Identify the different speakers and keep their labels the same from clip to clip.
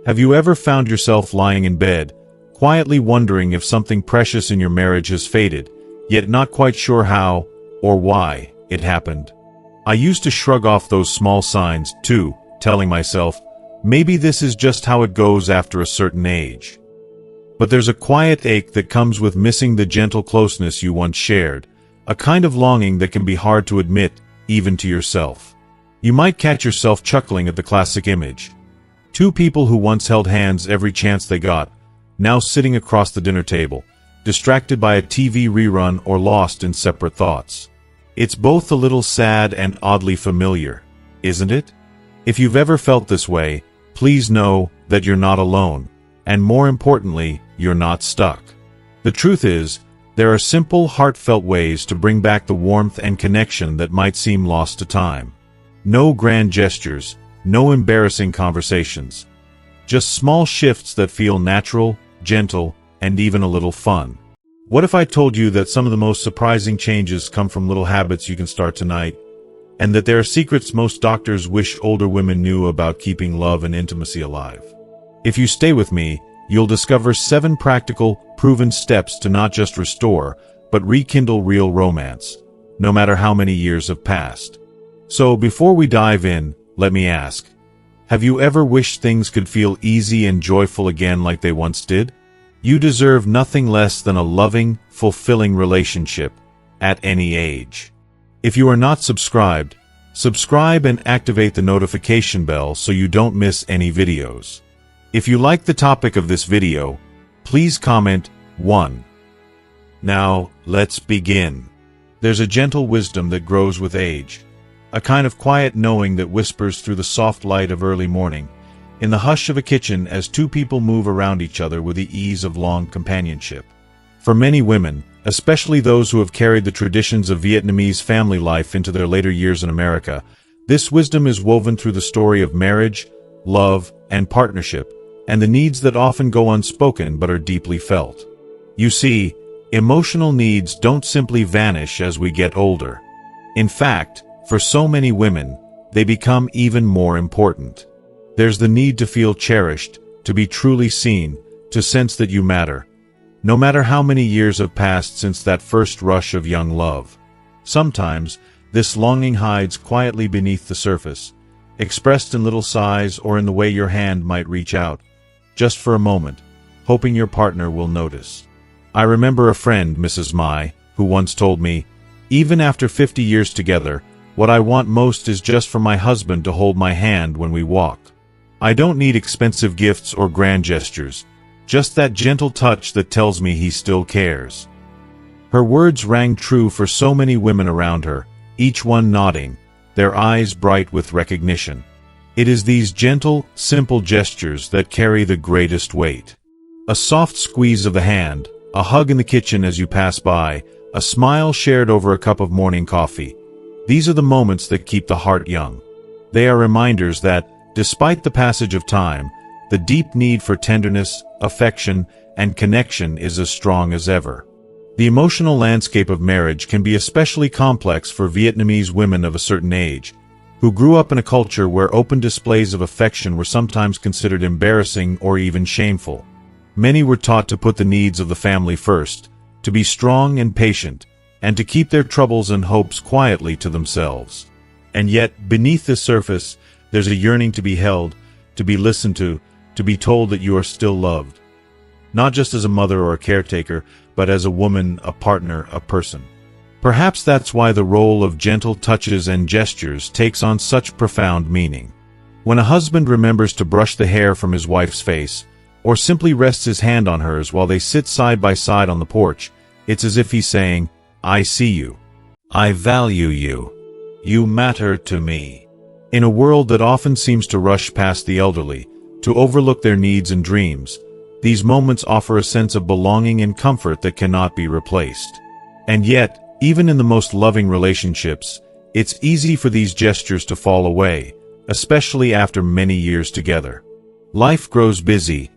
Speaker 1: Have you ever found yourself lying in bed, quietly wondering if something precious in your marriage has faded, yet not quite sure how or why it happened? I used to shrug off those small signs, too, telling myself, maybe this is just how it goes after a certain age. But there's a quiet ache that comes with missing the gentle closeness you once shared, a kind of longing that can be hard to admit, even to yourself. You might catch yourself chuckling at the classic image. Two people who once held hands every chance they got, now sitting across the dinner table, distracted by a TV rerun or lost in separate thoughts. It's both a little sad and oddly familiar, isn't it? If you've ever felt this way, please know that you're not alone, and more importantly, you're not stuck. The truth is, there are simple, heartfelt ways to bring back the warmth and connection that might seem lost to time. No grand gestures, no embarrassing conversations. Just small shifts that feel natural, gentle, and even a little fun. What if I told you that some of the most surprising changes come from little habits you can start tonight, and that there are secrets most doctors wish older women knew about keeping love and intimacy alive? If you stay with me, you'll discover 7 practical, proven steps to not just restore, but rekindle real romance, no matter how many years have passed. So before we dive in, let me ask, have you ever wished things could feel easy and joyful again like they once did? You deserve nothing less than a loving, fulfilling relationship, at any age. If you are not subscribed, subscribe and activate the notification bell so you don't miss any videos. If you like the topic of this video, please comment 1. Now, let's begin. There's a gentle wisdom that grows with age, a kind of quiet knowing that whispers through the soft light of early morning, in the hush of a kitchen as two people move around each other with the ease of long companionship. For many women, especially those who have carried the traditions of Vietnamese family life into their later years in America, this wisdom is woven through the story of marriage, love, and partnership, and the needs that often go unspoken but are deeply felt. You see, emotional needs don't simply vanish as we get older. In fact, for so many women, they become even more important. There's the need to feel cherished, to be truly seen, to sense that you matter, no matter how many years have passed since that first rush of young love. Sometimes, this longing hides quietly beneath the surface, expressed in little sighs or in the way your hand might reach out, just for a moment, hoping your partner will notice. I remember a friend, Mrs. Mai, who once told me, "Even after 50 years together, what I want most is just for my husband to hold my hand when we walk. I don't need expensive gifts or grand gestures, just that gentle touch that tells me he still cares." Her words rang true for so many women around her, each one nodding, their eyes bright with recognition. It is these gentle, simple gestures that carry the greatest weight. A soft squeeze of the hand, a hug in the kitchen as you pass by, a smile shared over a cup of morning coffee. These are the moments that keep the heart young. They are reminders that, despite the passage of time, the deep need for tenderness, affection, and connection is as strong as ever. The emotional landscape of marriage can be especially complex for Vietnamese women of a certain age, who grew up in a culture where open displays of affection were sometimes considered embarrassing or even shameful. Many were taught to put the needs of the family first, to be strong and patient, and to keep their troubles and hopes quietly to themselves. And yet, beneath the surface, there's a yearning to be held, to be listened to be told that you are still loved. Not just as a mother or a caretaker, but as a woman, a partner, a person. Perhaps that's why the role of gentle touches and gestures takes on such profound meaning. When a husband remembers to brush the hair from his wife's face, or simply rests his hand on hers while they sit side by side on the porch, it's as if he's saying, "I see you. I value you. You matter to me." In a world that often seems to rush past the elderly, to overlook their needs and dreams, these moments offer a sense of belonging and comfort that cannot be replaced. And yet, even in the most loving relationships, it's easy for these gestures to fall away, especially after many years together. Life grows busy.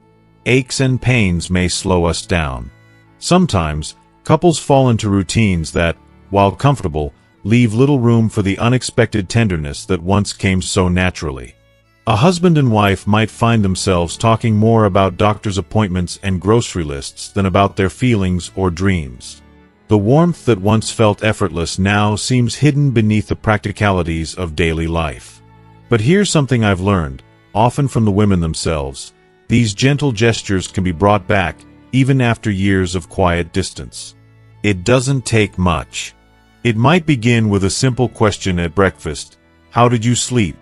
Speaker 1: Aches and pains may slow us down. Sometimes, couples fall into routines that, while comfortable, leave little room for the unexpected tenderness that once came so naturally. A husband and wife might find themselves talking more about doctor's appointments and grocery lists than about their feelings or dreams. The warmth that once felt effortless now seems hidden beneath the practicalities of daily life. But here's something I've learned, often from the women themselves. These gentle gestures can be brought back, even after years of quiet distance. It doesn't take much. It might begin with a simple question at breakfast, "How did you sleep?"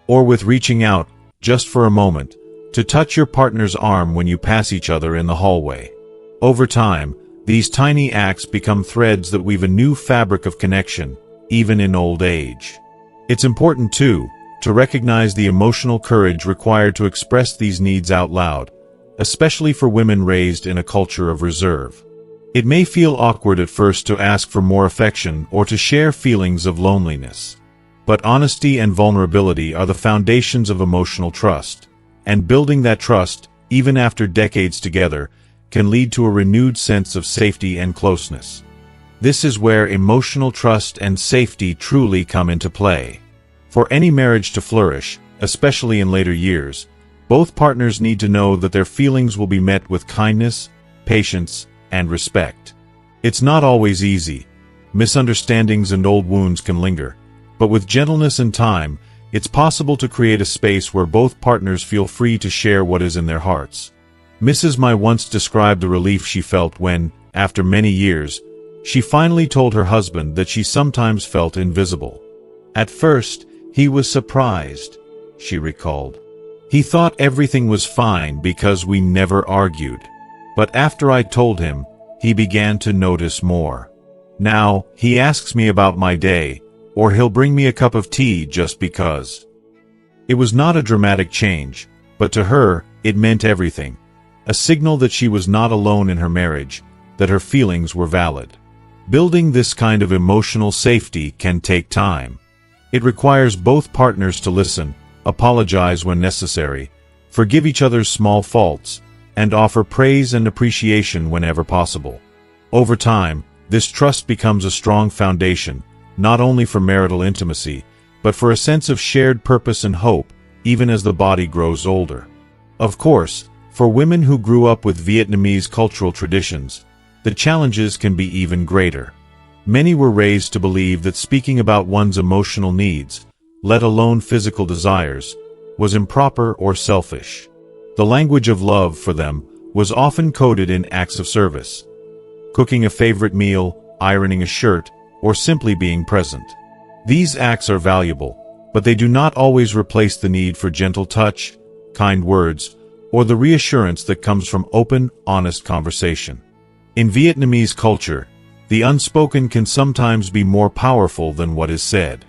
Speaker 1: Or with reaching out, just for a moment, to touch your partner's arm when you pass each other in the hallway. Over time, these tiny acts become threads that weave a new fabric of connection, even in old age. It's important, too, to recognize the emotional courage required to express these needs out loud, especially for women raised in a culture of reserve. It may feel awkward at first to ask for more affection or to share feelings of loneliness. But honesty and vulnerability are the foundations of emotional trust, and building that trust, even after decades together, can lead to a renewed sense of safety and closeness. This is where emotional trust and safety truly come into play. For any marriage to flourish, especially in later years, both partners need to know that their feelings will be met with kindness, patience, and respect. It's not always easy. Misunderstandings and old wounds can linger, but with gentleness and time, it's possible to create a space where both partners feel free to share what is in their hearts. Mrs. Mai once described the relief she felt when, after many years, she finally told her husband that she sometimes felt invisible. At first, he was surprised, she recalled. He thought everything was fine because we never argued. But after I told him, he began to notice more. Now, he asks me about my day, or he'll bring me a cup of tea just because. It was not a dramatic change, but to her, it meant everything. A signal that she was not alone in her marriage, that her feelings were valid. Building this kind of emotional safety can take time. It requires both partners to listen, apologize when necessary, forgive each other's small faults, and offer praise and appreciation whenever possible. Over time, this trust becomes a strong foundation, not only for marital intimacy, but for a sense of shared purpose and hope, even as the body grows older. Of course, for women who grew up with Vietnamese cultural traditions, the challenges can be even greater. Many were raised to believe that speaking about one's emotional needs, let alone physical desires, was improper or selfish. The language of love for them was often coded in acts of service. Cooking a favorite meal, ironing a shirt, or simply being present. These acts are valuable, but they do not always replace the need for gentle touch, kind words, or the reassurance that comes from open, honest conversation. In Vietnamese culture, the unspoken can sometimes be more powerful than what is said.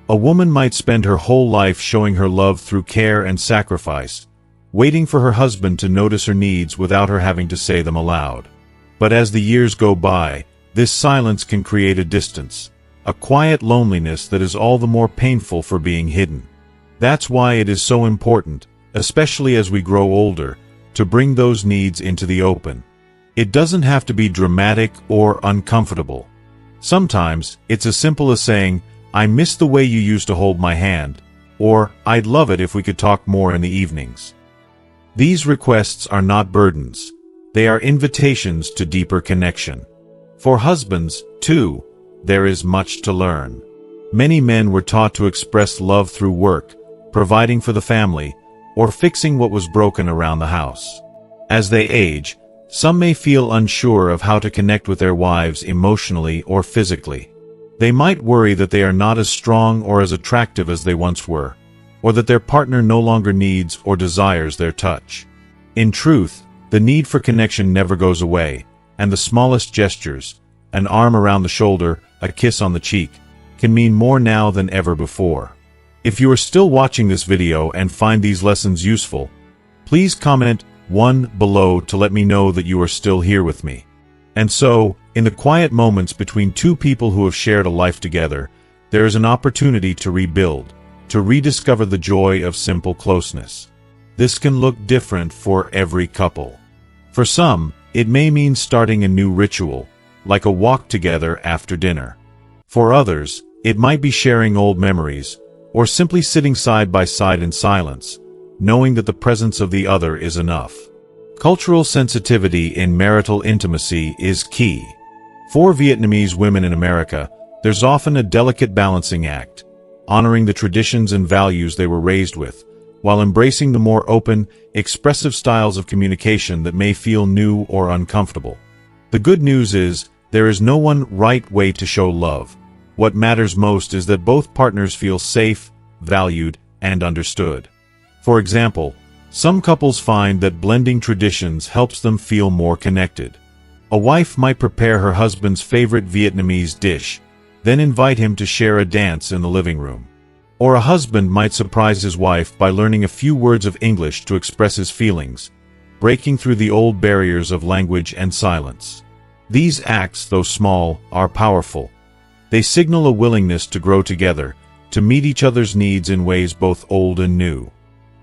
Speaker 1: A woman might spend her whole life showing her love through care and sacrifice, waiting for her husband to notice her needs without her having to say them aloud. But as the years go by, this silence can create a distance, a quiet loneliness that is all the more painful for being hidden. That's why it is so important, especially as we grow older, to bring those needs into the open. It doesn't have to be dramatic or uncomfortable. Sometimes, it's as simple as saying, "I miss the way you used to hold my hand," or "I'd love it if we could talk more in the evenings." These requests are not burdens. They are invitations to deeper connection. For husbands, too, there is much to learn. Many men were taught to express love through work, providing for the family, or fixing what was broken around the house. As they age, some may feel unsure of how to connect with their wives emotionally or physically. They might worry that they are not as strong or as attractive as they once were, or that their partner no longer needs or desires their touch. In truth, the need for connection never goes away, and the smallest gestures, an arm around the shoulder, a kiss on the cheek, can mean more now than ever before. If you are still watching this video and find these lessons useful, please comment 1 below to let me know that you are still here with me. And so, in the quiet moments between two people who have shared a life together, there is an opportunity to rebuild, to rediscover the joy of simple closeness. This can look different for every couple. For some, it may mean starting a new ritual, like a walk together after dinner. For others, it might be sharing old memories, or simply sitting side by side in silence, knowing that the presence of the other is enough. Cultural sensitivity in marital intimacy is key. For Vietnamese women in America, there's often a delicate balancing act, honoring the traditions and values they were raised with, while embracing the more open, expressive styles of communication that may feel new or uncomfortable. The good news is, there is no one right way to show love. What matters most is that both partners feel safe, valued, and understood. For example, some couples find that blending traditions helps them feel more connected. A wife might prepare her husband's favorite Vietnamese dish, then invite him to share a dance in the living room. Or a husband might surprise his wife by learning a few words of English to express his feelings, breaking through the old barriers of language and silence. These acts, though small, are powerful. They signal a willingness to grow together, to meet each other's needs in ways both old and new.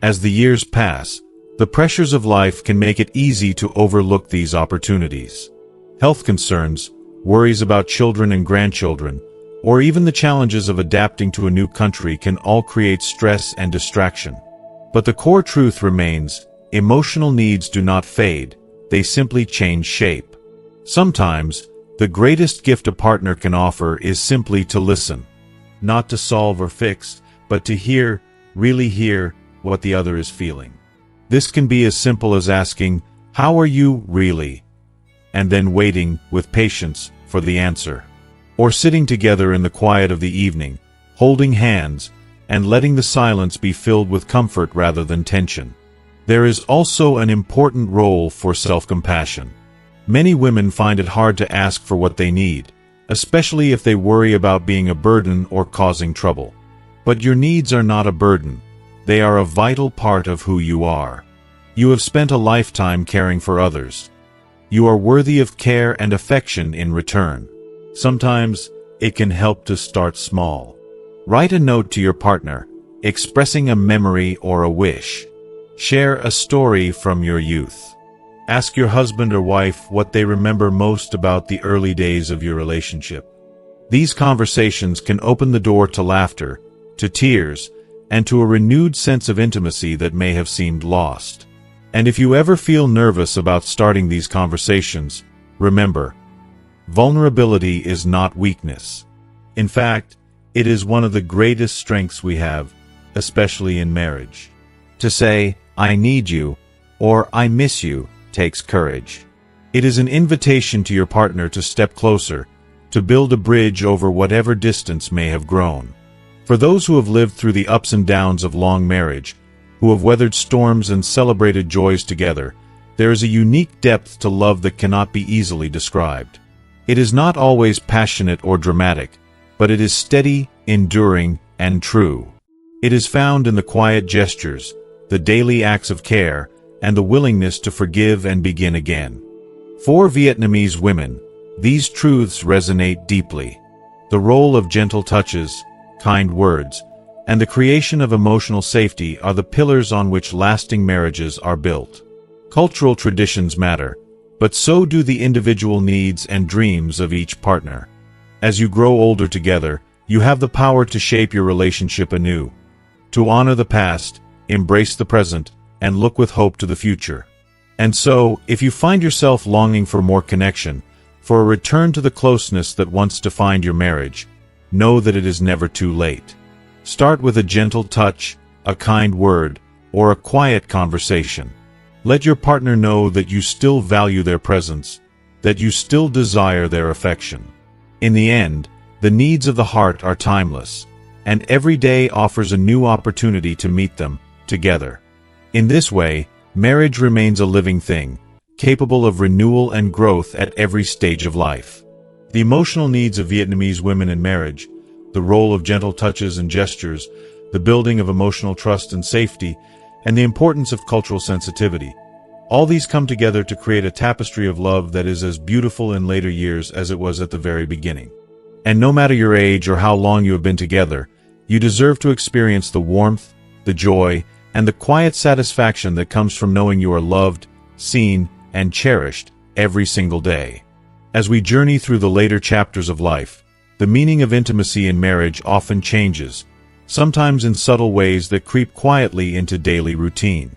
Speaker 1: As the years pass, the pressures of life can make it easy to overlook these opportunities. Health concerns, worries about children and grandchildren, or even the challenges of adapting to a new country can all create stress and distraction. But the core truth remains, emotional needs do not fade, they simply change shape. Sometimes, the greatest gift a partner can offer is simply to listen. Not to solve or fix, but to hear, really hear, what the other is feeling. This can be as simple as asking, "How are you, really?" and then waiting, with patience, for the answer. Or sitting together in the quiet of the evening, holding hands, and letting the silence be filled with comfort rather than tension. There is also an important role for self-compassion. Many women find it hard to ask for what they need, especially if they worry about being a burden or causing trouble. But your needs are not a burden. They are a vital part of who you are. You have spent a lifetime caring for others. You are worthy of care and affection in return. Sometimes, it can help to start small. Write a note to your partner, expressing a memory or a wish. Share a story from your youth. Ask your husband or wife what they remember most about the early days of your relationship. These conversations can open the door to laughter, to tears, and to a renewed sense of intimacy that may have seemed lost. And if you ever feel nervous about starting these conversations, remember, vulnerability is not weakness. In fact, it is one of the greatest strengths we have, especially in marriage. To say, "I need you," or "I miss you," takes courage. It is an invitation to your partner to step closer, to build a bridge over whatever distance may have grown. For those who have lived through the ups and downs of long marriage, who have weathered storms and celebrated joys together, there is a unique depth to love that cannot be easily described. It is not always passionate or dramatic, but it is steady, enduring, and true. It is found in the quiet gestures, the daily acts of care, and the willingness to forgive and begin again. For Vietnamese women, these truths resonate deeply. The role of gentle touches, kind words, and the creation of emotional safety are the pillars on which lasting marriages are built. Cultural traditions matter, but so do the individual needs and dreams of each partner. As you grow older together, you have the power to shape your relationship anew, to honor the past, embrace the present, and look with hope to the future. And so, if you find yourself longing for more connection, for a return to the closeness that once defined your marriage, know that it is never too late. Start with a gentle touch, a kind word, or a quiet conversation. Let your partner know that you still value their presence, that you still desire their affection. In the end, the needs of the heart are timeless, and every day offers a new opportunity to meet them, together. In this way, marriage remains a living thing, capable of renewal and growth at every stage of life. The emotional needs of Vietnamese women in marriage, the role of gentle touches and gestures, the building of emotional trust and safety, and the importance of cultural sensitivity. All these come together to create a tapestry of love that is as beautiful in later years as it was at the very beginning. And no matter your age or how long you have been together, you deserve to experience the warmth, the joy, and the quiet satisfaction that comes from knowing you are loved, seen, and cherished every single day. As we journey through the later chapters of life, the meaning of intimacy in marriage often changes. sometimes in subtle ways that creep quietly into daily routine.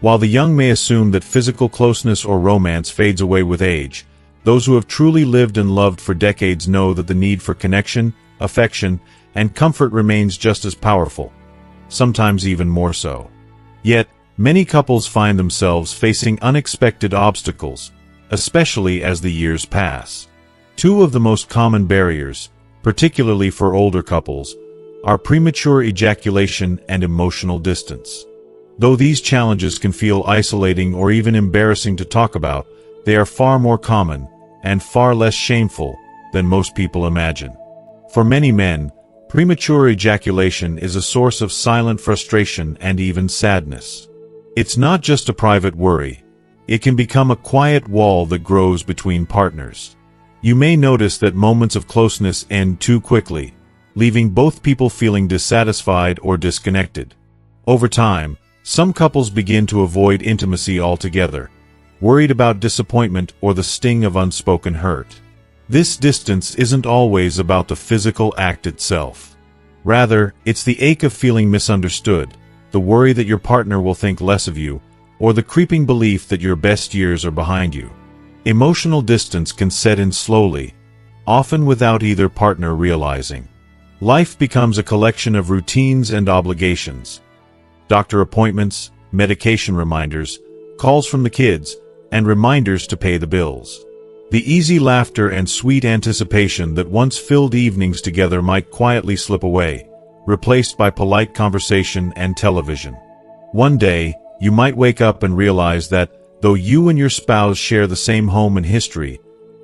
Speaker 1: While the young may assume that physical closeness or romance fades away with age, those who have truly lived and loved for decades know that the need for connection, affection, and comfort remains just as powerful, sometimes even more so. Yet, many couples find themselves facing unexpected obstacles, especially as the years pass. Two of the most common barriers, particularly for older couples, are premature ejaculation and emotional distance. Though these challenges can feel isolating or even embarrassing to talk about, they are far more common and far less shameful than most people imagine. For many men, premature ejaculation is a source of silent frustration and even sadness. It's not just a private worry. It can become a quiet wall that grows between partners. You may notice that moments of closeness end too quickly, leaving both people feeling dissatisfied or disconnected. Over time, some couples begin to avoid intimacy altogether, worried about disappointment or the sting of unspoken hurt. This distance isn't always about the physical act itself. Rather, it's the ache of feeling misunderstood, the worry that your partner will think less of you, or the creeping belief that your best years are behind you. Emotional distance can set in slowly, often without either partner realizing. Life becomes a collection of routines and obligations. Doctor appointments, medication reminders, calls from the kids, and reminders to pay the bills. The easy laughter and sweet anticipation that once filled evenings together might quietly slip away, replaced by polite conversation and television. One day, you might wake up and realize that, though you and your spouse share the same home and history,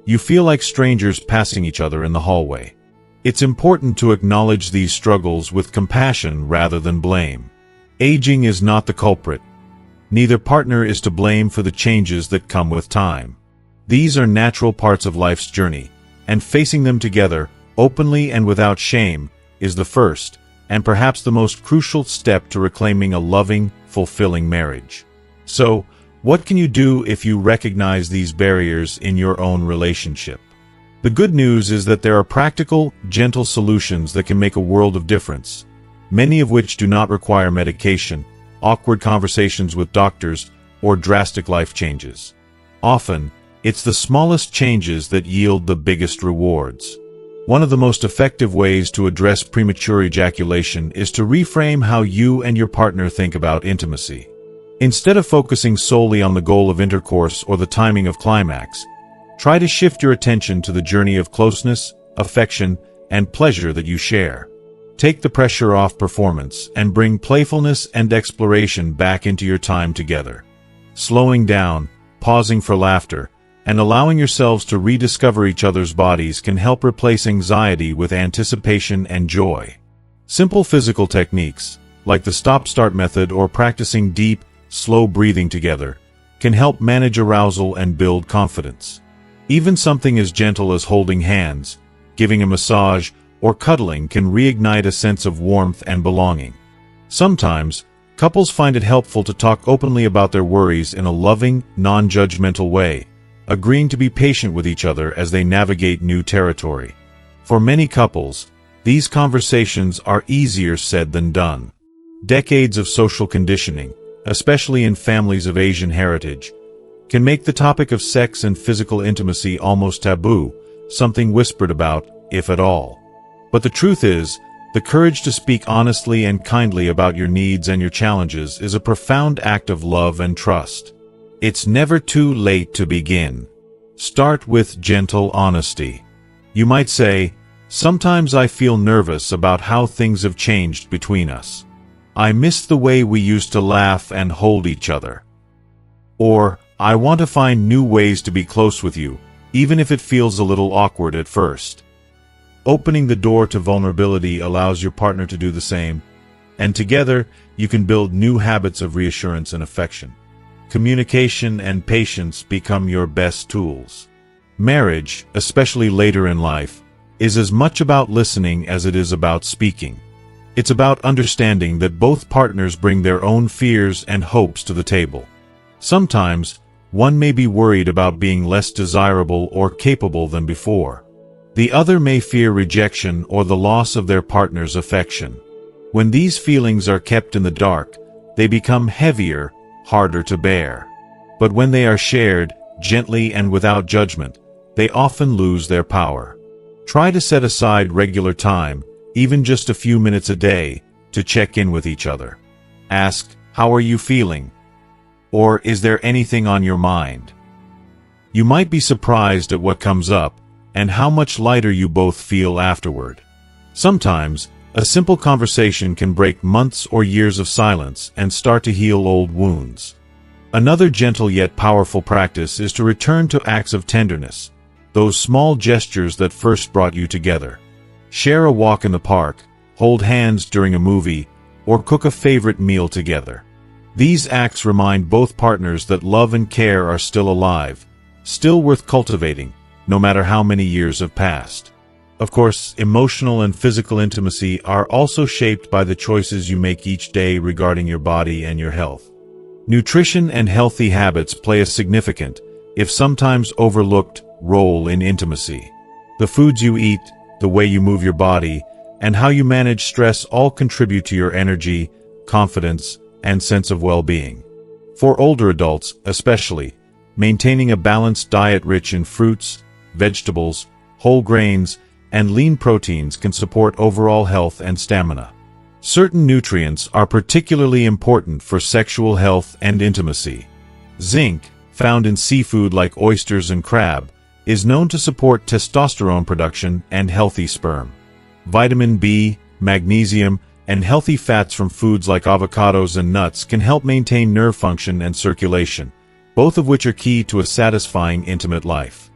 Speaker 1: you feel like strangers passing each other in the hallway. It's important to acknowledge these struggles with compassion rather than blame. Aging is not the culprit. Neither partner is to blame for the changes that come with time. These are natural parts of life's journey, and facing them together, openly and without shame, is the first, and perhaps the most crucial step to reclaiming a loving, fulfilling marriage. So, what can you do if you recognize these barriers in your own relationship? The good news is that there are practical, gentle solutions that can make a world of difference, many of which do not require medication, awkward conversations with doctors, or drastic life changes. Often, it's the smallest changes that yield the biggest rewards. One of the most effective ways to address premature ejaculation is to reframe how you and your partner think about intimacy. Instead of focusing solely on the goal of intercourse or the timing of climax, try to shift your attention to the journey of closeness, affection, and pleasure that you share. Take the pressure off performance and bring playfulness and exploration back into your time together. Slowing down, pausing for laughter, and allowing yourselves to rediscover each other's bodies can help replace anxiety with anticipation and joy. Simple physical techniques, like the stop-start method or practicing deep, slow breathing together, can help manage arousal and build confidence. Even something as gentle as holding hands, giving a massage, or cuddling can reignite a sense of warmth and belonging. Sometimes, couples find it helpful to talk openly about their worries in a loving, non-judgmental way, agreeing to be patient with each other as they navigate new territory. For many couples, these conversations are easier said than done. Decades of social conditioning, especially in families of Asian heritage, can make the topic of sex and physical intimacy almost taboo, something whispered about, if at all. But the truth is, the courage to speak honestly and kindly about your needs and your challenges is a profound act of love and trust. It's never too late to begin. Start with gentle honesty. You might say, "Sometimes I feel nervous about how things have changed between us. I miss the way we used to laugh and hold each other." Or, "I want to find new ways to be close with you, even if it feels a little awkward at first." Opening the door to vulnerability allows your partner to do the same, and together, you can build new habits of reassurance and affection. Communication and patience become your best tools. Marriage, especially later in life, is as much about listening as it is about speaking. It's about understanding that both partners bring their own fears and hopes to the table. Sometimes, one may be worried about being less desirable or capable than before. The other may fear rejection or the loss of their partner's affection. When these feelings are kept in the dark, they become heavier, harder to bear. But when they are shared, gently and without judgment, they often lose their power. Try to set aside regular time, even just a few minutes a day, to check in with each other. Ask, "How are you feeling?" Or, "Is there anything on your mind?" You might be surprised at what comes up, and how much lighter you both feel afterward. Sometimes, a simple conversation can break months or years of silence and start to heal old wounds. Another gentle yet powerful practice is to return to acts of tenderness, those small gestures that first brought you together. Share a walk in the park, hold hands during a movie, or cook a favorite meal together. These acts remind both partners that love and care are still alive, still worth cultivating, no matter how many years have passed. Of course, emotional and physical intimacy are also shaped by the choices you make each day regarding your body and your health. Nutrition and healthy habits play a significant, if sometimes overlooked, role in intimacy. The foods you eat, the way you move your body, and how you manage stress all contribute to your energy, confidence, and sense of well-being. For older adults, especially, maintaining a balanced diet rich in fruits, vegetables, whole grains, and lean proteins can support overall health and stamina. Certain nutrients are particularly important for sexual health and intimacy. Zinc, found in seafood like oysters and crab, is known to support testosterone production and healthy sperm. Vitamin B, magnesium, and healthy fats from foods like avocados and nuts can help maintain nerve function and circulation, both of which are key to a satisfying intimate life.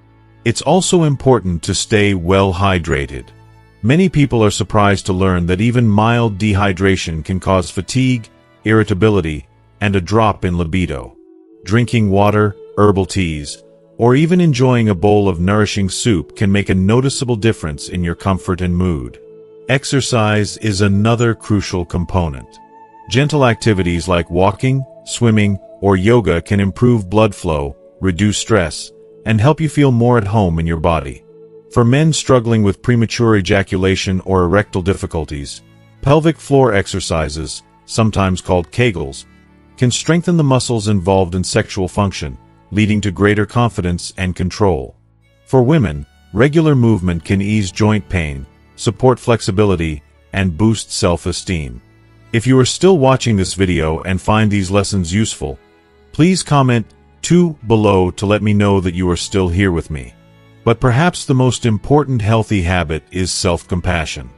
Speaker 1: It's also important to stay well hydrated. Many people are surprised to learn that even mild dehydration can cause fatigue, irritability, and a drop in libido. Drinking water, herbal teas, or even enjoying a bowl of nourishing soup can make a noticeable difference in your comfort and mood. Exercise is another crucial component. Gentle activities like walking, swimming, or yoga can improve blood flow, reduce stress, and help you feel more at home in your body. For men struggling with premature ejaculation or erectile difficulties, pelvic floor exercises, sometimes called Kegels, can strengthen the muscles involved in sexual function, leading to greater confidence and control. For women, regular movement can ease joint pain, support flexibility, and boost self-esteem. If you are still watching this video and find these lessons useful, please comment 2 below to let me know that you are still here with me. But perhaps the most important healthy habit is self-compassion.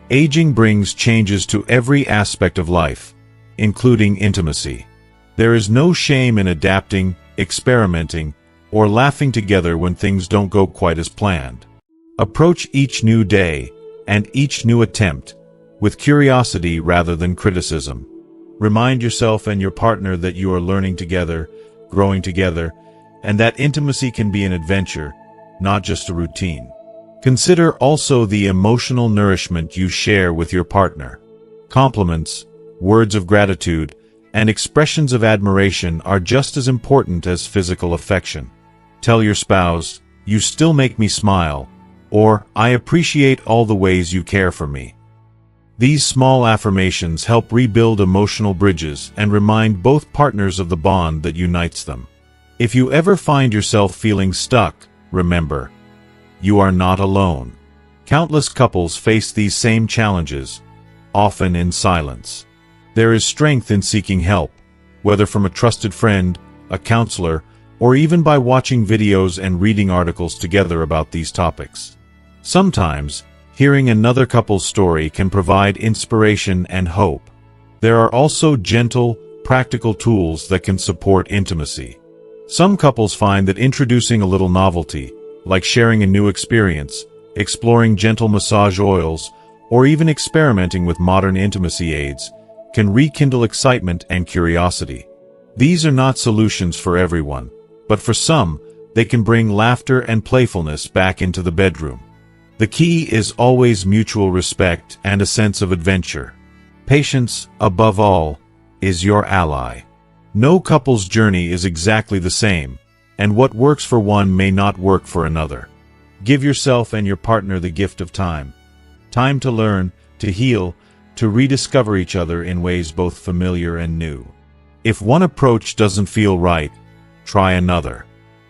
Speaker 1: Aging brings changes to every aspect of life, including intimacy. There is no shame in adapting, experimenting, or laughing together when things don't go quite as planned. Approach each new day and each new attempt with curiosity rather than criticism. Remind yourself and your partner that you are learning together, growing together, and that intimacy can be an adventure, not just a routine. Consider also the emotional nourishment you share with your partner. Compliments, words of gratitude, and expressions of admiration are just as important as physical affection. Tell your spouse, "You still make me smile," or "I appreciate all the ways you care for me." These small affirmations help rebuild emotional bridges and remind both partners of the bond that unites them. If you ever find yourself feeling stuck, remember, you are not alone. Countless couples face these same challenges, often in silence. There is strength in seeking help, whether from a trusted friend, a counselor, or even by watching videos and reading articles together about these topics. Sometimes, hearing another couple's story can provide inspiration and hope. There are also gentle, practical tools that can support intimacy. Some couples find that introducing a little novelty, like sharing a new experience, exploring gentle massage oils, or even experimenting with modern intimacy aids, can rekindle excitement and curiosity. These are not solutions for everyone, but for some, they can bring laughter and playfulness back into the bedroom. The key is always mutual respect and a sense of adventure. Patience, above all, is your ally. No couple's journey is exactly the same, and what works for one may not work for another. Give yourself and your partner the gift of time. Time to learn, to heal, to rediscover each other in ways both familiar and new. If one approach doesn't feel right, try another.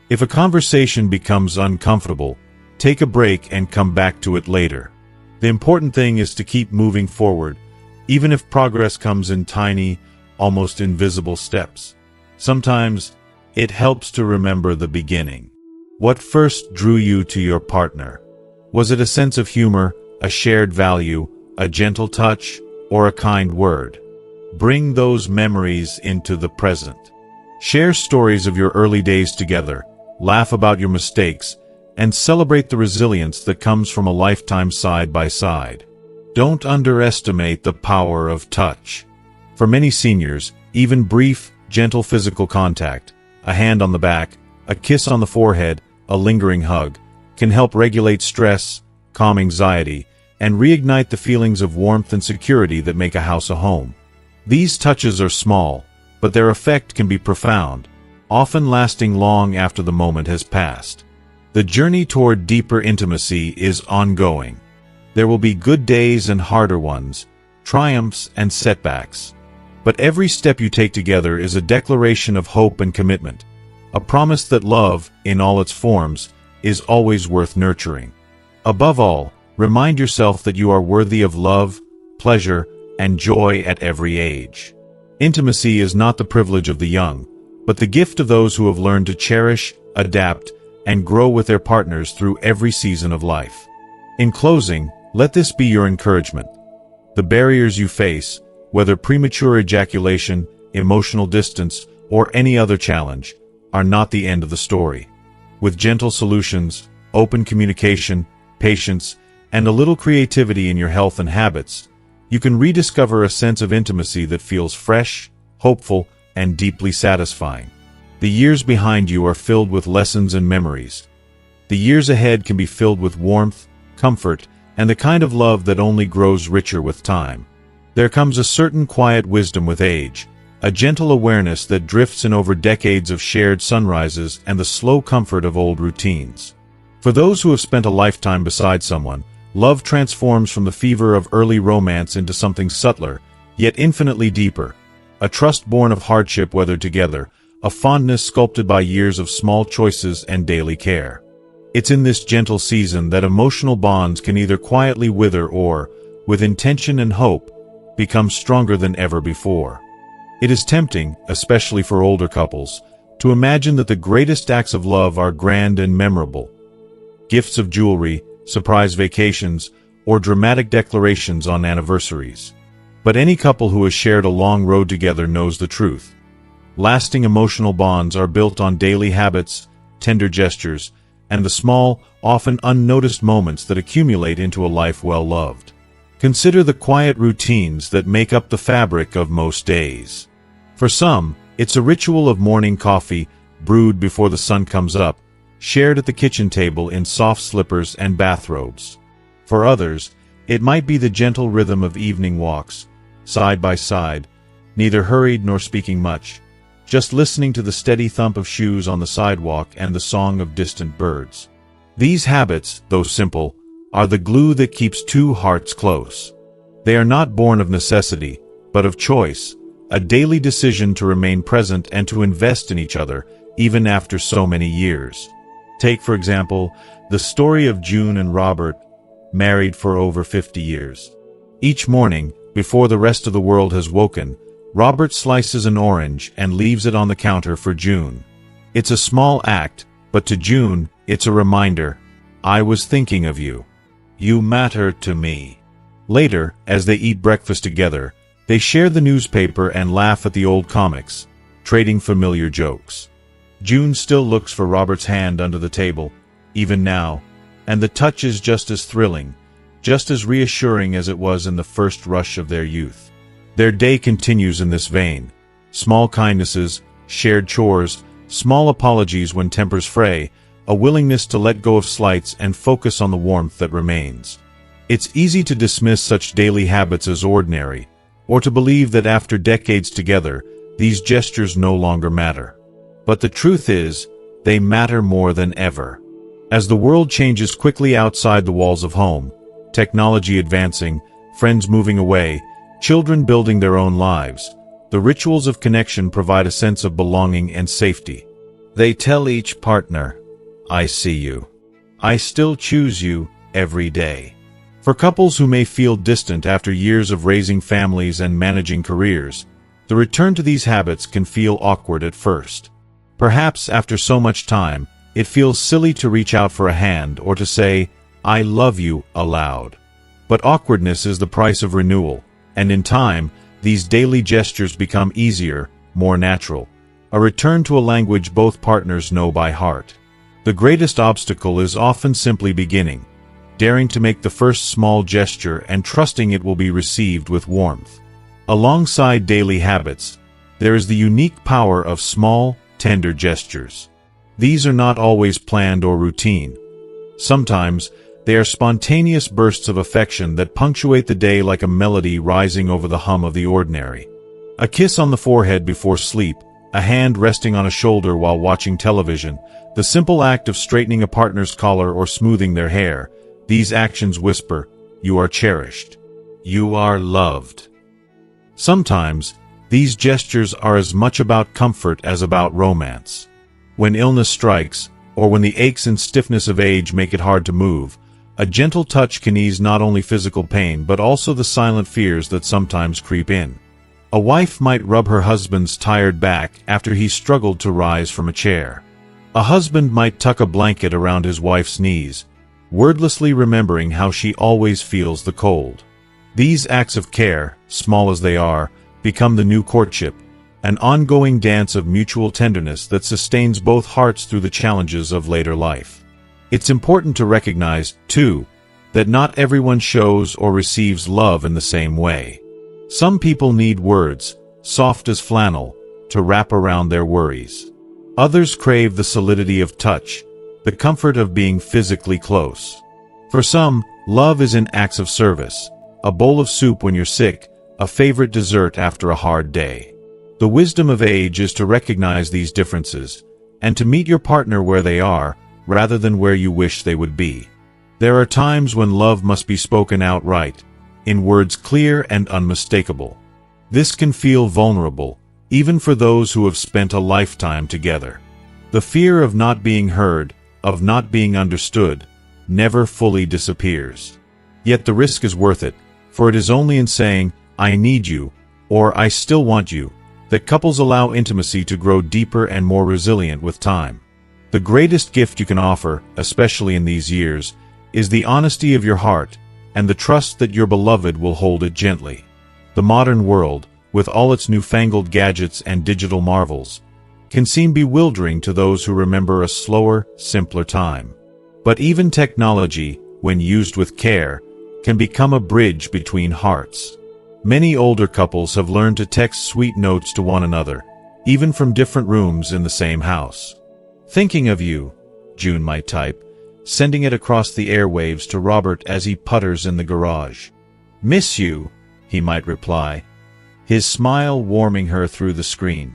Speaker 1: If a conversation becomes uncomfortable, take a break and come back to it later. The important thing is to keep moving forward, even if progress comes in tiny, almost invisible steps. Sometimes, it helps to remember the beginning. What first drew you to your partner? Was it a sense of humor, a shared value, a gentle touch, or a kind word? Bring those memories into the present. Share stories of your early days together, laugh about your mistakes, and celebrate the resilience that comes from a lifetime side by side. Don't underestimate the power of touch. For many seniors, even brief, gentle physical contact, a hand on the back, a kiss on the forehead, a lingering hug, can help regulate stress, calm anxiety, and reignite the feelings of warmth and security that make a house a home. These touches are small, but their effect can be profound, often lasting long after the moment has passed. The journey toward deeper intimacy is ongoing. There will be good days and harder ones, triumphs and setbacks. But every step you take together is a declaration of hope and commitment, a promise that love, in all its forms, is always worth nurturing. Above all, remind yourself that you are worthy of love, pleasure, and joy at every age. Intimacy is not the privilege of the young, but the gift of those who have learned to cherish, adapt, and grow with their partners through every season of life. In closing, let this be your encouragement. The barriers you face, whether premature ejaculation, emotional distance, or any other challenge, are not the end of the story. With gentle solutions, open communication, patience, and a little creativity in your health and habits, you can rediscover a sense of intimacy that feels fresh, hopeful, and deeply satisfying. The years behind you are filled with lessons and memories. The years ahead can be filled with warmth, comfort, and the kind of love that only grows richer with time. There comes a certain quiet wisdom with age, a gentle awareness that drifts in over decades of shared sunrises and the slow comfort of old routines. For those who have spent a lifetime beside someone, love transforms from the fever of early romance into something subtler, yet infinitely deeper. A trust born of hardship weathered together, a fondness sculpted by years of small choices and daily care. It's in this gentle season that emotional bonds can either quietly wither or, with intention and hope, become stronger than ever before. It is tempting, especially for older couples, to imagine that the greatest acts of love are grand and memorable. Gifts of jewelry, surprise vacations, or dramatic declarations on anniversaries. But any couple who has shared a long road together knows the truth. Lasting emotional bonds are built on daily habits, tender gestures, and the small, often unnoticed moments that accumulate into a life well loved. Consider the quiet routines that make up the fabric of most days. For some, it's a ritual of morning coffee, brewed before the sun comes up, shared at the kitchen table in soft slippers and bathrobes. For others, it might be the gentle rhythm of evening walks, side by side, neither hurried nor speaking much, just listening to the steady thump of shoes on the sidewalk and the song of distant birds. These habits, though simple, are the glue that keeps two hearts close. They are not born of necessity, but of choice, a daily decision to remain present and to invest in each other, even after so many years. Take, for example, the story of June and Robert, married for over 50 years. Each morning, before the rest of the world has woken, Robert slices an orange and leaves it on the counter for June. It's a small act, but to June, it's a reminder, I was thinking of you. You matter to me. Later, as they eat breakfast together, they share the newspaper and laugh at the old comics, trading familiar jokes. June still looks for Robert's hand under the table, even now, and the touch is just as thrilling, just as reassuring as it was in the first rush of their youth. Their day continues in this vein. Small kindnesses, shared chores, small apologies when tempers fray, a willingness to let go of slights and focus on the warmth that remains. It's easy to dismiss such daily habits as ordinary, or to believe that after decades together, these gestures no longer matter. But the truth is, they matter more than ever. As the world changes quickly outside the walls of home, technology advancing, friends moving away, children building their own lives, the rituals of connection provide a sense of belonging and safety. They tell each partner, "I see you. I still choose you every day." For couples who may feel distant after years of raising families and managing careers, the return to these habits can feel awkward at first. Perhaps after so much time, it feels silly to reach out for a hand or to say, "I love you," aloud. But awkwardness is the price of renewal, and in time, these daily gestures become easier, more natural. A return to a language both partners know by heart. The greatest obstacle is often simply beginning, daring to make the first small gesture and trusting it will be received with warmth. Alongside daily habits, there is the unique power of small, tender gestures. These are not always planned or routine. Sometimes, they are spontaneous bursts of affection that punctuate the day like a melody rising over the hum of the ordinary. A kiss on the forehead before sleep, a hand resting on a shoulder while watching television, the simple act of straightening a partner's collar or smoothing their hair, these actions whisper, "You are cherished. You are loved." Sometimes, these gestures are as much about comfort as about romance. When illness strikes, or when the aches and stiffness of age make it hard to move, a gentle touch can ease not only physical pain but also the silent fears that sometimes creep in. A wife might rub her husband's tired back after he struggled to rise from a chair. A husband might tuck a blanket around his wife's knees, wordlessly remembering how she always feels the cold. These acts of care, small as they are, become the new courtship, an ongoing dance of mutual tenderness that sustains both hearts through the challenges of later life. It's important to recognize, too, that not everyone shows or receives love in the same way. Some people need words, soft as flannel, to wrap around their worries. Others crave the solidity of touch, the comfort of being physically close. For some, love is in acts of service, a bowl of soup when you're sick, a favorite dessert after a hard day. The wisdom of age is to recognize these differences, and to meet your partner where they are, rather than where you wish they would be. There are times when love must be spoken outright, in words clear and unmistakable. This can feel vulnerable, even for those who have spent a lifetime together. The fear of not being heard, of not being understood, never fully disappears. Yet the risk is worth it, for it is only in saying, "I need you," or "I still want you," that couples allow intimacy to grow deeper and more resilient with time. The greatest gift you can offer, especially in these years, is the honesty of your heart, and the trust that your beloved will hold it gently. The modern world, with all its newfangled gadgets and digital marvels, can seem bewildering to those who remember a slower, simpler time. But even technology, when used with care, can become a bridge between hearts. Many older couples have learned to text sweet notes to one another, even from different rooms in the same house. "Thinking of you," June might type, sending it across the airwaves to Robert as he putters in the garage. "Miss you," he might reply, his smile warming her through the screen.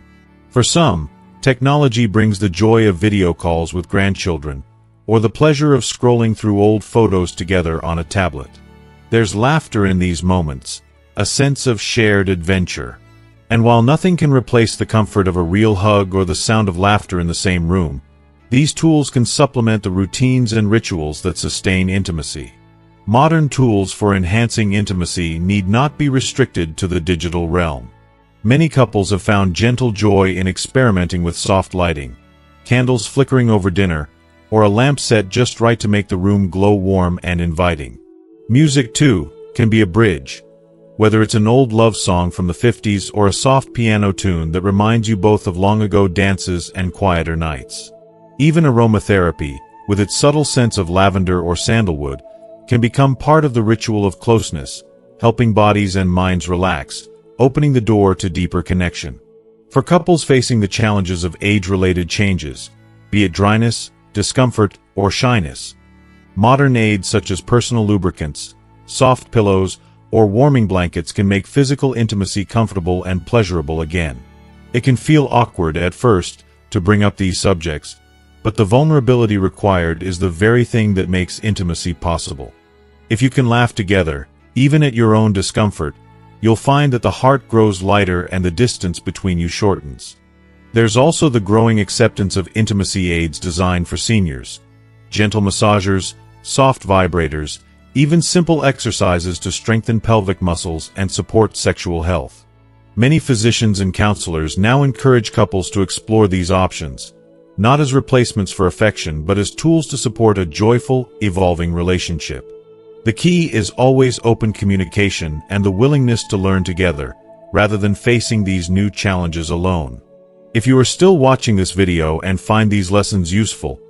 Speaker 1: For some, technology brings the joy of video calls with grandchildren, or the pleasure of scrolling through old photos together on a tablet. There's laughter in these moments, a sense of shared adventure. And while nothing can replace the comfort of a real hug or the sound of laughter in the same room, these tools can supplement the routines and rituals that sustain intimacy. Modern tools for enhancing intimacy need not be restricted to the digital realm. Many couples have found gentle joy in experimenting with soft lighting, candles flickering over dinner, or a lamp set just right to make the room glow warm and inviting. Music, too, can be a bridge, whether it's an old love song from the 50s or a soft piano tune that reminds you both of long-ago dances and quieter nights. Even aromatherapy, with its subtle sense of lavender or sandalwood, can become part of the ritual of closeness, helping bodies and minds relax, opening the door to deeper connection. For couples facing the challenges of age-related changes, be it dryness, discomfort, or shyness, modern aids such as personal lubricants, soft pillows, or warming blankets can make physical intimacy comfortable and pleasurable again. It can feel awkward at first to bring up these subjects, but the vulnerability required is the very thing that makes intimacy possible. If you can laugh together, even at your own discomfort, you'll find that the heart grows lighter and the distance between you shortens. There's also the growing acceptance of intimacy aids designed for seniors. Gentle massagers, soft vibrators, even simple exercises to strengthen pelvic muscles and support sexual health. Many physicians and counselors now encourage couples to explore these options, not as replacements for affection but as tools to support a joyful, evolving relationship. The key is always open communication and the willingness to learn together, rather than facing these new challenges alone. If you are still watching this video and find these lessons useful,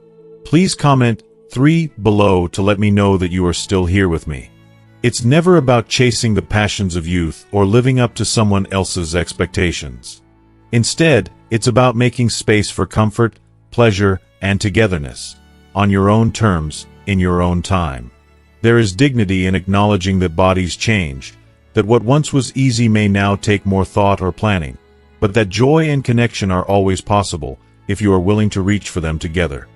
Speaker 1: please comment 3 below to let me know that you are still here with me. It's never about chasing the passions of youth or living up to someone else's expectations. Instead, it's about making space for comfort, pleasure, and togetherness, on your own terms, in your own time. There is dignity in acknowledging that bodies change, that what once was easy may now take more thought or planning, but that joy and connection are always possible if you are willing to reach for them together.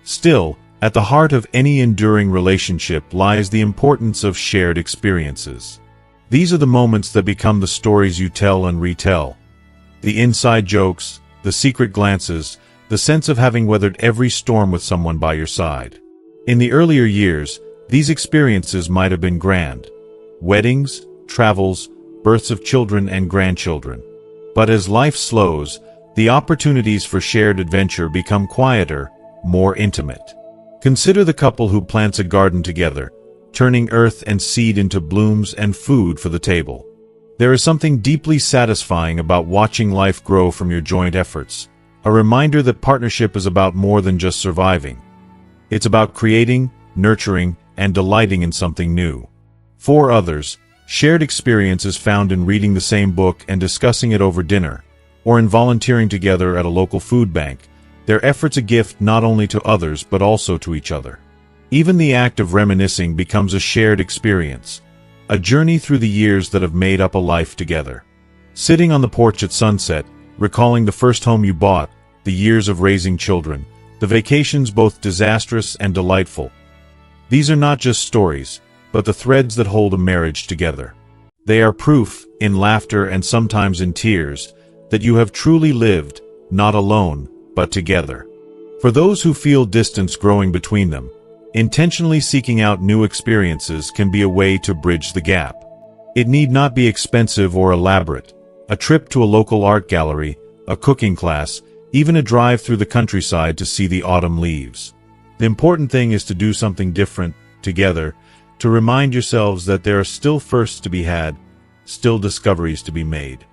Speaker 1: Still, at the heart of any enduring relationship lies the importance of shared experiences. These are the moments that become the stories you tell and retell. The inside jokes, the secret glances, the sense of having weathered every storm with someone by your side. In the earlier years, these experiences might have been grand. Weddings, travels, births of children and grandchildren. But as life slows, the opportunities for shared adventure become quieter, more intimate. Consider the couple who plants a garden together, turning earth and seed into blooms and food for the table. There is something deeply satisfying about watching life grow from your joint efforts, a reminder that partnership is about more than just surviving. It's about creating, nurturing, and delighting in something new. For others, shared experience is found in reading the same book and discussing it over dinner, or in volunteering together at a local food bank, their efforts a gift not only to others but also to each other. Even the act of reminiscing becomes a shared experience, a journey through the years that have made up a life together. Sitting on the porch at sunset, recalling the first home you bought, the years of raising children, the vacations both disastrous and delightful. These are not just stories, but the threads that hold a marriage together. They are proof, in laughter and sometimes in tears, that you have truly lived, not alone, but together. For those who feel distance growing between them, intentionally seeking out new experiences can be a way to bridge the gap. It need not be expensive or elaborate. A trip to a local art gallery, a cooking class, even a drive through the countryside to see the autumn leaves. The important thing is to do something different, together, to remind yourselves that there are still firsts to be had, still discoveries to be made.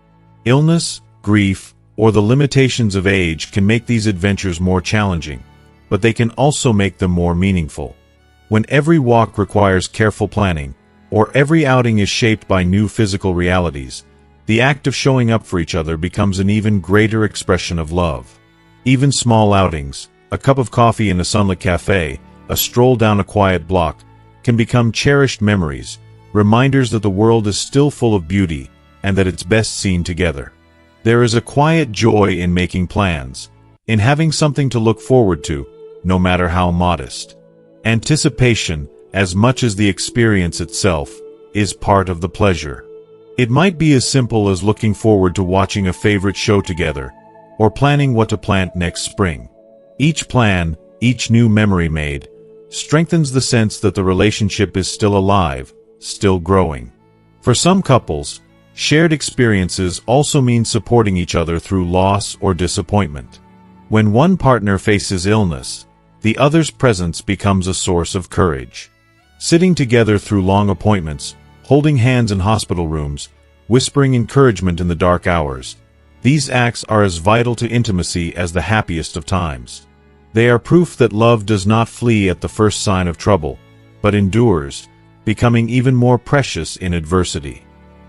Speaker 1: Illness, grief, or the limitations of age can make these adventures more challenging, but they can also make them more meaningful. When every walk requires careful planning, or every outing is shaped by new physical realities, the act of showing up for each other becomes an even greater expression of love. Even small outings, a cup of coffee in a sunlit cafe, a stroll down a quiet block, can become cherished memories, reminders that the world is still full of beauty, and that it's best seen together. There is a quiet joy in making plans, in having something to look forward to, no matter how modest. Anticipation, as much as the experience itself, is part of the pleasure. It might be as simple as looking forward to watching a favorite show together, or planning what to plant next spring. Each plan, each new memory made, strengthens the sense that the relationship is still alive, still growing. For some couples, shared experiences also mean supporting each other through loss or disappointment. When one partner faces illness, the other's presence becomes a source of courage. Sitting together through long appointments, holding hands in hospital rooms, whispering encouragement in the dark hours, these acts are as vital to intimacy as the happiest of times. They are proof that love does not flee at the first sign of trouble, but endures, becoming even more precious in adversity.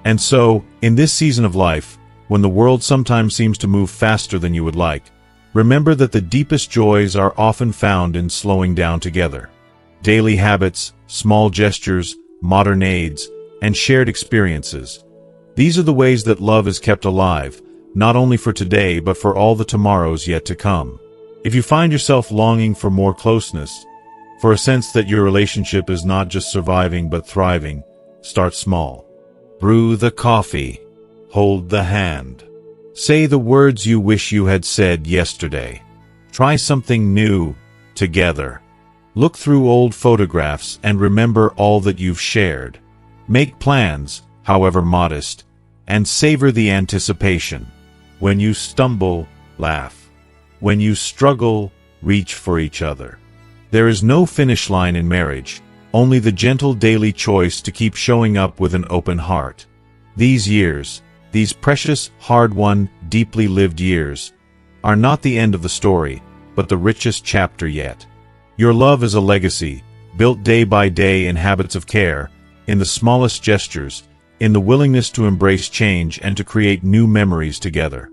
Speaker 1: And so, in this season of life, when the world sometimes seems to move faster than you would like, remember that the deepest joys are often found in slowing down together. Daily habits, small gestures, modern aids, and shared experiences. These are the ways that love is kept alive, not only for today but for all the tomorrows yet to come. If you find yourself longing for more closeness, for a sense that your relationship is not just surviving but thriving, start small. Brew the coffee. Hold the hand. Say the words you wish you had said yesterday. Try something new together. Look through old photographs and remember all that you've shared. Make plans, however modest, and savor the anticipation. When you stumble, laugh. When you struggle, reach for each other. There is no finish line in marriage, only the gentle daily choice to keep showing up with an open heart. These years, these precious, hard-won, deeply lived years, are not the end of the story, but the richest chapter yet. Your love is a legacy, built day by day in habits of care, in the smallest gestures, in the willingness to embrace change and to create new memories together.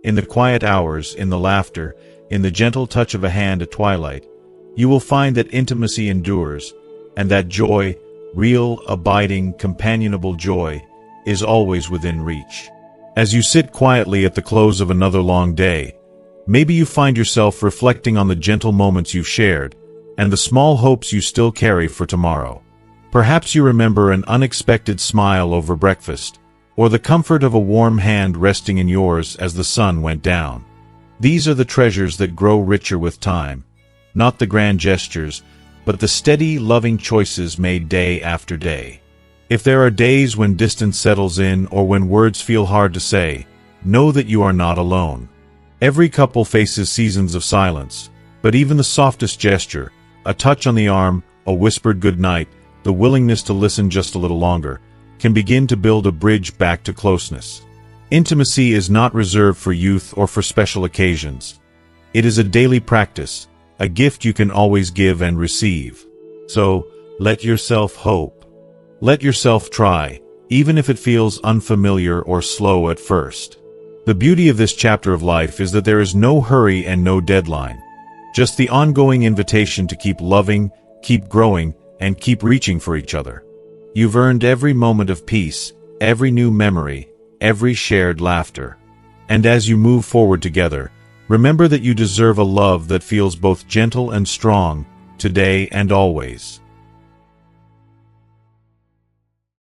Speaker 1: In the quiet hours, in the laughter, in the gentle touch of a hand at twilight, you will find that intimacy endures, and that joy, real, abiding, companionable joy, is always within reach. As you sit quietly at the close of another long day, maybe you find yourself reflecting on the gentle moments you've shared, and the small hopes you still carry for tomorrow. Perhaps you remember an unexpected smile over breakfast, or the comfort of a warm hand resting in yours as the sun went down. These are the treasures that grow richer with time, not the grand gestures, but the steady, loving choices made day after day. If there are days when distance settles in or when words feel hard to say, know that you are not alone. Every couple faces seasons of silence, but even the softest gesture, a touch on the arm, a whispered goodnight, the willingness to listen just a little longer, can begin to build a bridge back to closeness. Intimacy is not reserved for youth or for special occasions. It is a daily practice, a gift you can always give and receive. So, let yourself hope. Let yourself try, even if it feels unfamiliar or slow at first. The beauty of this chapter of life is that there is no hurry and no deadline, just the ongoing invitation to keep loving, keep growing, and keep reaching for each other. You've earned every moment of peace, every new memory, every shared laughter. And as you move forward together, remember that you deserve a love that feels both gentle and strong, today and always.